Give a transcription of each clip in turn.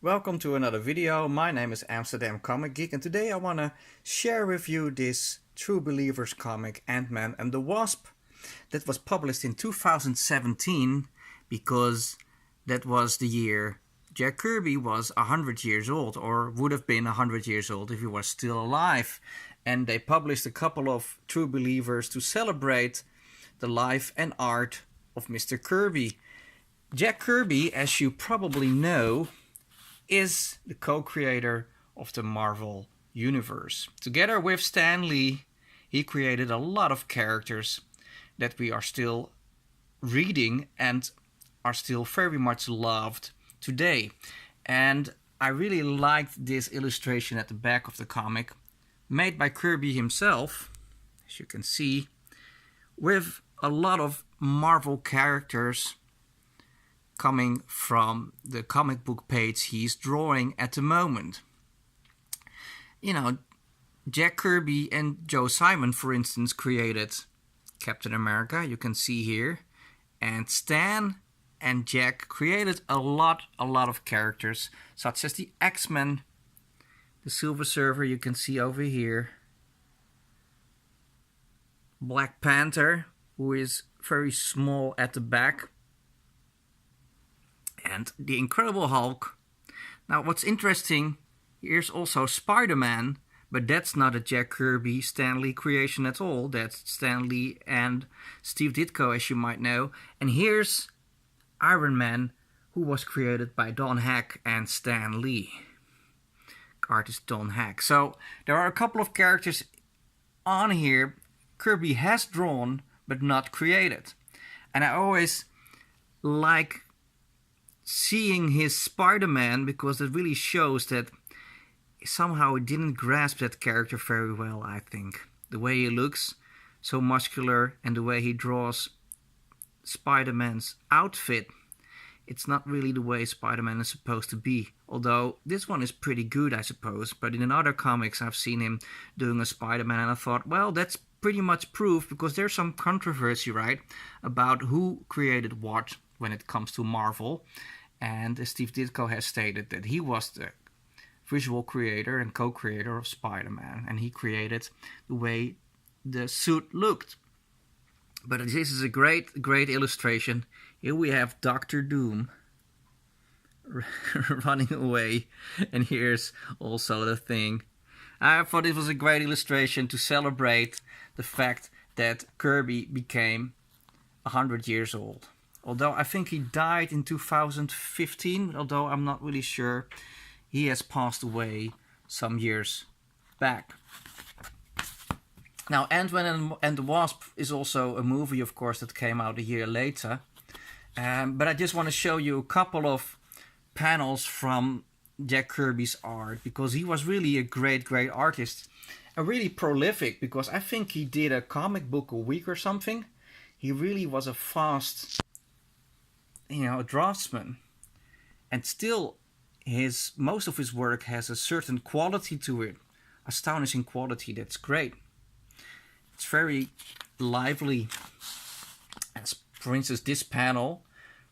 Welcome to another video. My name is Amsterdam Comic Geek, and today I want to share with you this True Believers comic, Ant-Man and the Wasp, that was published in 2017 because that was the year Jack Kirby was 100 years old, or would have been 100 years old if he was still alive. And they published a couple of True Believers to celebrate the life and art of Mr. Kirby. Jack Kirby, as you probably know, is the co-creator of the Marvel Universe. Together with Stan Lee, he created a lot of characters that we are still reading and are still very much loved today. And I really liked this illustration at the back of the comic, made by Kirby himself, as you can see, with a lot of Marvel characters coming from the comic book page he's drawing at the moment. You know, Jack Kirby and Joe Simon, for instance, created Captain America, you can see here. And Stan and Jack created a lot of characters, such as the X-Men, the Silver Surfer, you can see over here. Black Panther, who is very small at the back. And the Incredible Hulk. Now what's interesting, here's also Spider-Man, but that's not a Jack Kirby, Stan Lee creation at all. That's Stan Lee and Steve Ditko, as you might know. And here's Iron Man, who was created by Don Heck and Stan Lee. Artist Don Heck. So there are a couple of characters on here Kirby has drawn, but not created. And I always like seeing his Spider-Man, because it really shows that somehow he didn't grasp that character very well, I think. The way he looks, so muscular, and the way he draws Spider-Man's outfit, it's not really the way Spider-Man is supposed to be. Although this one is pretty good, I suppose, but in other comics I've seen him doing a Spider-Man and I thought, well, that's pretty much proof, because there's some controversy, right, about who created what when it comes to Marvel. And Steve Ditko has stated that he was the visual creator and co-creator of Spider-Man, and he created the way the suit looked. But this is a great illustration. Here we have Doctor Doom running away, and here's also the Thing. I thought it was a great illustration to celebrate the fact that Kirby became 100 years old. Although I think he died in 2015, although I'm not really sure. He has passed away some years back. Now, Ant-Man and the Wasp is also a movie, of course, that came out a year later. But I just want to show you a couple of panels from Jack Kirby's art, because he was really a great artist. And really prolific, because I think he did a comic book a week or something. He really was a fast, draftsman. And still, most of his work has a certain quality to it. Astonishing quality, that's great. It's very lively. As for instance, this panel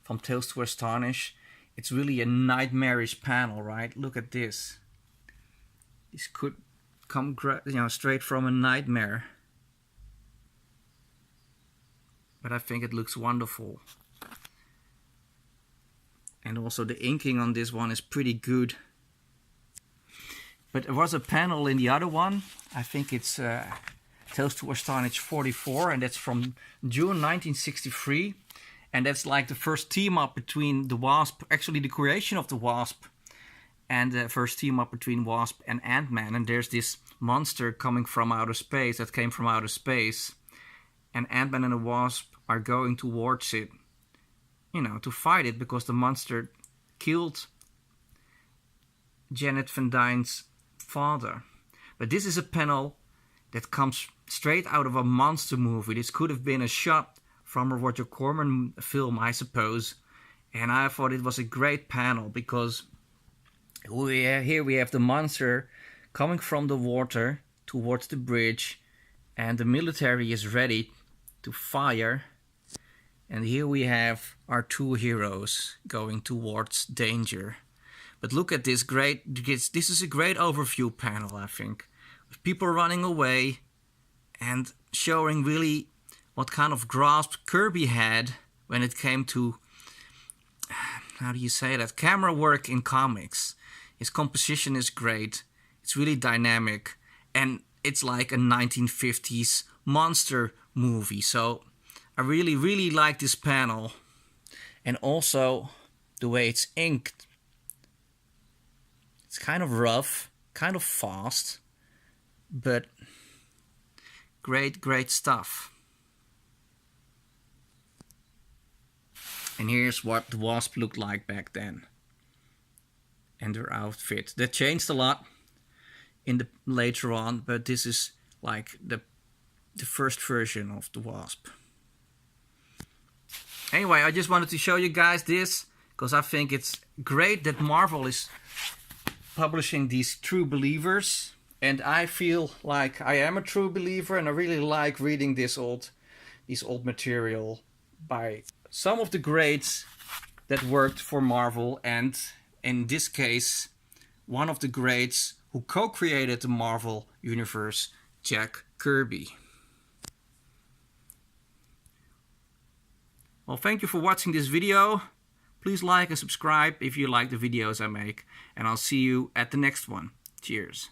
from Tales to Astonish, it's really a nightmarish panel, right? Look at this. This could come straight from a nightmare. But I think it looks wonderful. And also the inking on this one is pretty good. But there was a panel in the other one. I think it's Tales to Astonish 44, and that's from June 1963. And that's like the first team up between the Wasp, actually the creation of the Wasp, and the first team up between Wasp and Ant-Man. And there's this monster coming from outer space, that came from outer space. And Ant-Man and the Wasp are going towards it, to fight it, because the monster killed Janet Van Dyne's father. But this is a panel that comes straight out of a monster movie. This could have been a shot from a Roger Corman film, I suppose. And I thought it was a great panel, because here we have the monster coming from the water towards the bridge, and the military is ready to fire. And here we have our two heroes going towards danger. But look at this this is a great overview panel, I think. With people running away and showing really what kind of grasp Kirby had when it came to, how do you say that, camera work in comics. His composition is great. It's really dynamic. And it's like a 1950s monster movie. So I really, really like this panel. And also the way it's inked. It's kind of rough, kind of fast, but great, great stuff. And here's what the Wasp looked like back then. And their outfit. That changed a lot in the later on, but this is like the first version of the Wasp. Anyway, I just wanted to show you guys this because I think it's great that Marvel is publishing these true believers, and I feel like I am a true believer, and I really like reading this old material by some of the greats that worked for Marvel, and in this case one of the greats who co-created the Marvel universe, Jack Kirby. Well, thank you for watching this video. Please like and subscribe if you like the videos I make, and I'll see you at the next one. Cheers.